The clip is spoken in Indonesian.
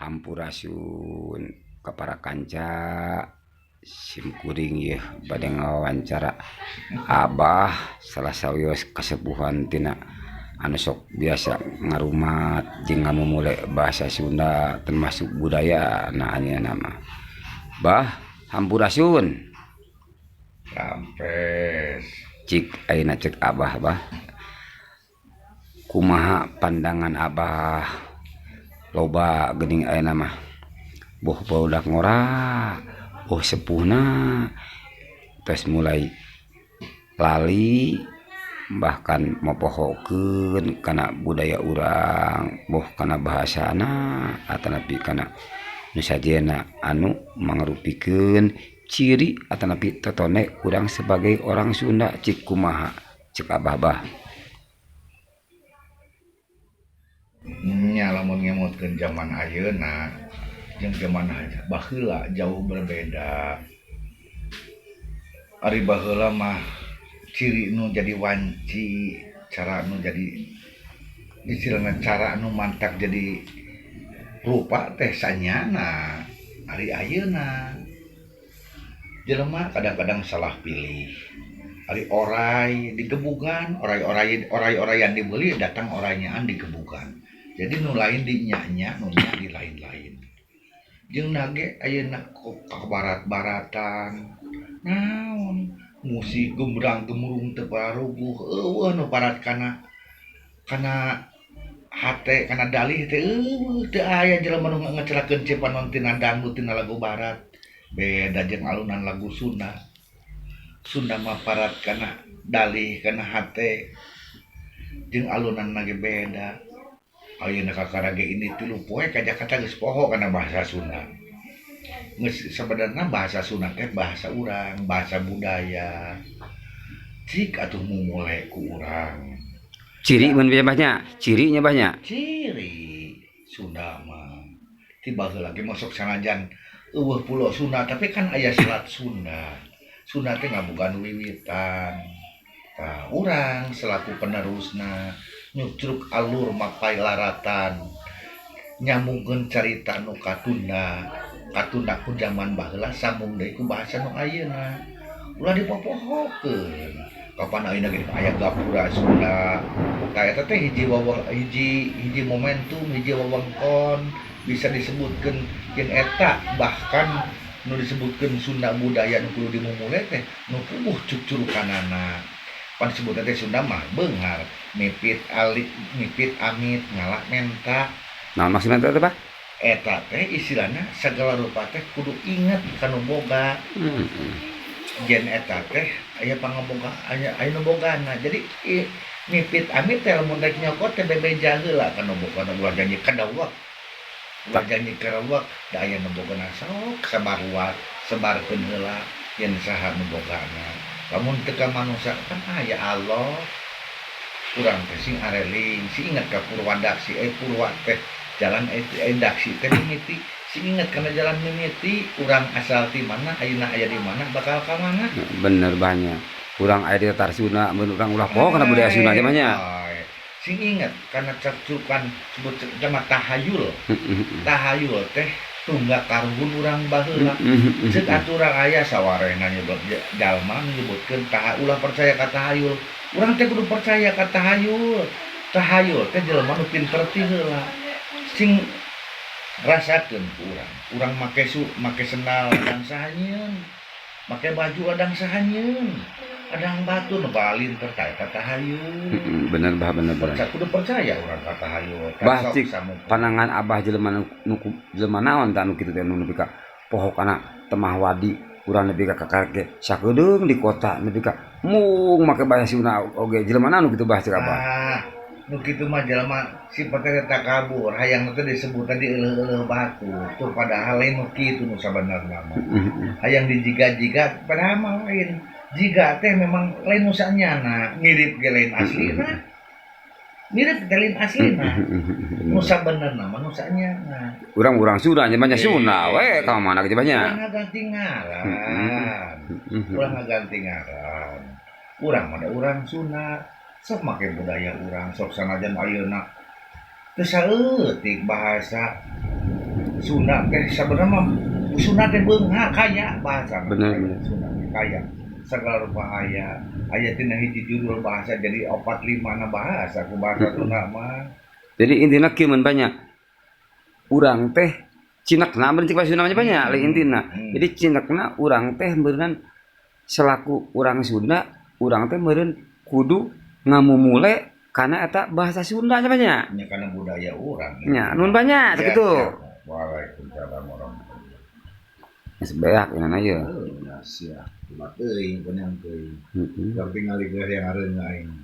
Hampurasun ka para kanca simkuring ya bade ngawawancara Abah salah sawios kasepuhan tina anu sok biasa ngarumat jeung ngamumule bahasa Sunda termasuk budaya na anya nama Bah hampurasun Sampes cik ayeuna cek Abah bah kumaha pandangan Abah loba geuning ayeuna mah boh barudak ngora boh sepuhna tos mulai lali bahkan mopohokeun kana budaya urang boh kana bahasana atanapi kana nu sajena anu mangarupikeun ciri atanapi totone urang sebagai orang Sunda cik kumaha cek Abah bah nya lamun ngemutkeun zaman ayeuna jeung zaman baheula jauh berbeda. Ari baheula mah ciri nu jadi wanci, cara nu jadi istilahna cara nu mantak jadi rupa teh sanyana. Ari ayeuna jelema kadang-kadang salah pilih. Ari orai digebugan, orai-oraian dibeli datang orainyaan digebugan. Jadi nu lain dinya-nya, nu nya di lain-lain. Jeung nage ayeuna ka barat-baratan. Naon musik gembrang gemurung teu pararubuh eueuh nu parat kana hate kana dalih teh eueuh teu aya jelema nu ngecelakeun cipanon tina dangdut tina lagu barat. Beda jeung alunan lagu Sunda. Sunda mah parat kana dalih kana hate jeung alunan lagi beda. Ayeuna kakarage ini 3 poe ka Jakarta geus poho kana bahasa Sunda. Geus sabenerna bahasa Sunda teh bahasa urang, bahasa budaya. Cik atuh mumule ku urang. ciri mun banyak cirinya banyak Ciri Sunda mah ti baheula ge mosok sanajan eueuh pulo Sunda tapi kan aya selat Sunda. Sunda teh ngabogaan wiwitan. Tah urang selaku penerusna nyucruk alur mapai laratan nyambungkeun carita nu katunda ku zaman baheula sambung deui ku bahasa nu ayeuna ulah dipopohokeun kapan ayeuna ge aya gapura Sunda ka eta teh hiji momentum hiji wewengkon bisa disebutkeun yen eta bahkan nu disebutkeun Sunda budaya nu kudu dimumule teh nu puguh cucrukanana pan disebut teh Sunda mah beunghar mipit amit ngalak menta. nah maksudna teh apa Eta teh istilahna sagala rupa teh kudu inget kanu boga. Jen eta teh aya pangaboga aya nu bogana. Jadi mipit amit teh lamun rek nyokot teh bebeja heula kanu boga ulah janji kadawak. Ulah janji karawak da aya nu bogana sok sebarkeun heula yen saha nu bogana. Lamun teu ka manusia kan aya Allah. Urang teh sing areling, sing inget ka Purwadaksi Purwa teh jalan daksi teh mimiti sing inget kana jalan mimiti urang asal ti mana ayeuna aya di mana bakal ka mana. bener banyak urang aya di Tarsuna mun urang ulah poho kana budaya Sunda teh banyak sing inget kana cekcukan sebut nama tahayul teh tunggak karuhun urang baheula ceuk atuh urang aya sawarena nyebut jalma nyebutkeun ulah percaya ka tahayul urang teh kudu percaya ka tahayul teh jelema nu pinter ti heula sing rasakeun ku urang make sendal adang sahanyeun make baju adang sahanyeun adang batur nu balin terkait ka tahayul bener bah bener kudu percaya urang ka tahayul bah cik panangan Abah jelema nu jelema naon tah anu kitu teh nu nepi ka poho kana temah wadi urang nepi ka kakake sakedeung di kota nepi ka mung make bahasa Sunda oge jelema naon kitu bah cik Abah nu kitu mah jelema sifatna takabur hayang teh disebut tadi eueuh batu tur padahal lain nu kitu nu sabenerna mah hayang dijiga-jiga padahal mah lain jiga teh memang lain nu sanyana mirip ge lain aslina nu sabenerna mah nu sanyana urang Sunda nya banyak Sunda we ka mana ge banyak urang ngaganti ngaran urang mah urang Sunda sok make budaya urang sok sanajan ayeuna teu saeutik bahasa Sunda teh sebenarnya mah Sunda teh beunghar kaya bahasa Bener. Sunda teh kaya segala rupa aya tina hiji judul bahasa jadi 45 na bahasa ku bahasa Sunda mah. Jadi intinya kieu mun banyak urang teh cinekna beun cik bahasa Sunda banyak lain intina. Jadi cinekna urang teh beuneuran selaku urang Sunda, urang teh meureun kudu ngamumule kana eta bahasa Sunda nya banyak. Nya kana budaya urang. Nya nun banyak kitu. Waalaikumsalam warahmatullahi Sebeak inana ieu. wabarakatuh. Ya sia. Kumaha teuing penang teuing. Heeh. Tapi ngalih yang areuna aing.